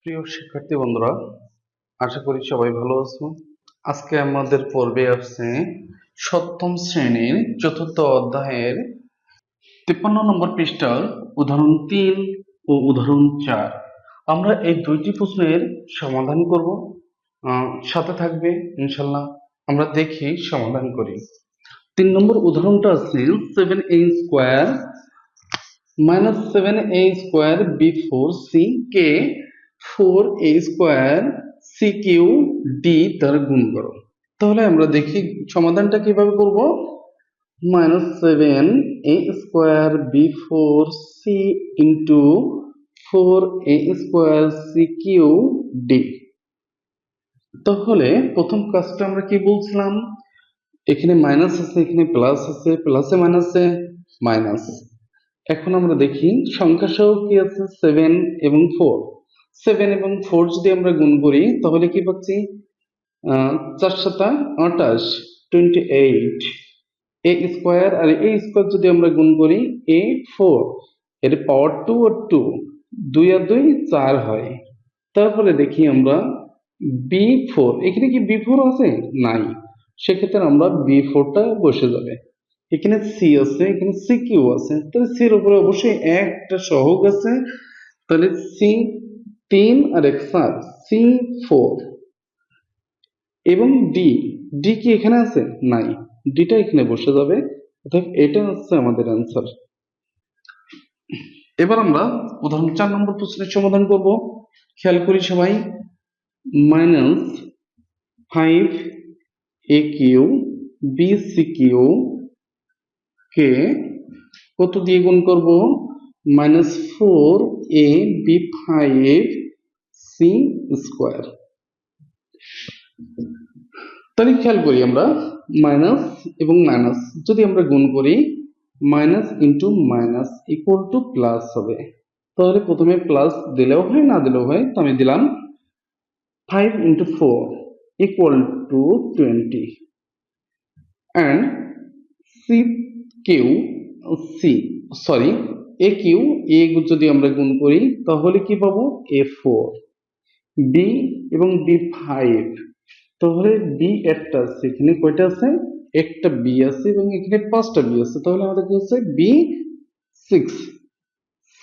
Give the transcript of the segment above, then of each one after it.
প্রিয় শিক্ষার্থী বন্ধুরা, আশা করি সবাই ভালো আছো। আজকে আমাদের পর্বে আসছে সপ্তম শ্রেণীর চতুর্থ অধ্যায়ের 53 নম্বর পৃষ্ঠার উদাহরণ 3 ও উদাহরণ 4। আমরা এই দুইটি প্রশ্নের সমাধান করব। সাথে থাকবে ইনশাল্লাহ। আমরা দেখি সমাধান করি। 3 নম্বর উদাহরণটা আছে 7a² minus 7a square b4 c কে 4a square c cube d দ্বারা গুণ করো। তাহলে আমরা দেখি সমাধানটা কিভাবে করব। minus 7a square b4 c into 4a square c cube d। তাহলে প্রথম কাজটা আমরা কি বলছিলাম, এখানে মাইনাস আছে, এখানে প্লাস আছে, প্লাসে মাইনাসে মাইনাস। এখন আমরা দেখি সংখ্যা সহ কি আছে 7 এবং 4। 7 এবং 4 যদি আমরা গুণ করি তাহলে কি পাচ্ছি, 4 7 28, 28 a স্কয়ার। আর a স্কয়ার যদি আমরা গুণ করি a 4, এর পাওয়ার 2 আর 2, 2 আর 2 4 হয়। তারপরে দেখি আমরা b4, এখানে কি b4 আছে? নাই, সেক্ষেত্রে আমরা b4টা বসে যাবে। এখানে সি আছে, এখানে সি কিউ আছে, তাহলে সির উপরে অবশ্যই একটা সহগ আছে, তাহলে সি 3 আর 1 4, সি 4 এবং ডি, ডি কি এখানে আছে? নাই, ডিটা এখানে বসে যাবে। অর্থাৎ এটা হচ্ছে আমাদের অ্যান্সার। এবার আমরা উদাহরণ 4 নম্বর প্রশ্নের সমাধান করব। খেয়াল করি সবাই। Minus 5a Q B C Q কে কত দিয়ে গুণ করব? Minus 4a b5 c square. তাহলে খেয়াল করি আমরা, মাইনাস এবং মাইনাস যদি আমরা গুণ করি, minus into minus equal to plus হবে। তাহলে প্রথমে প্লাস দিলেও হয়, না দিলেও হয়, তো আমি দিলাম 5 into 4 equal to 20 and a cube a যদি আমরা গুণ করি তাহলে কি পাবো? a4 b এবং b5, তাহলে বি একটা আছে, এখানে কয়টা আছে? একটা বি আছে এবং এখানে 5টা বি আছে, তাহলে আমাদের কি হচ্ছে বি 6,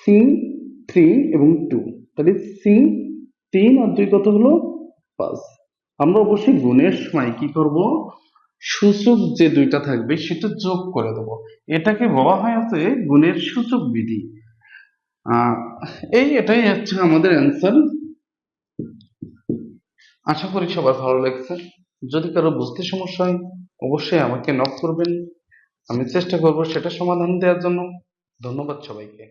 সি 3 এবং 2, তাহলে সি 3 আর 2 কত হলো? 5। আমরা অবশ্যই গুণের সময় কি করব, সূচক যে দুইটা থাকবে সেটা যোগ করে দেব। এটাকে বলা হয় আছে গুণের সূচক বিধি। এটাই হচ্ছে আমাদের অ্যান্সার। আশা করি সবার ভালো লাগছে। যদি কারো বুঝতে সমস্যা হয় অবশ্যই আমাকে নক করবেন, আমি চেষ্টা করব সেটা সমাধান দেওয়ার জন্য। ধন্যবাদ সবাইকে।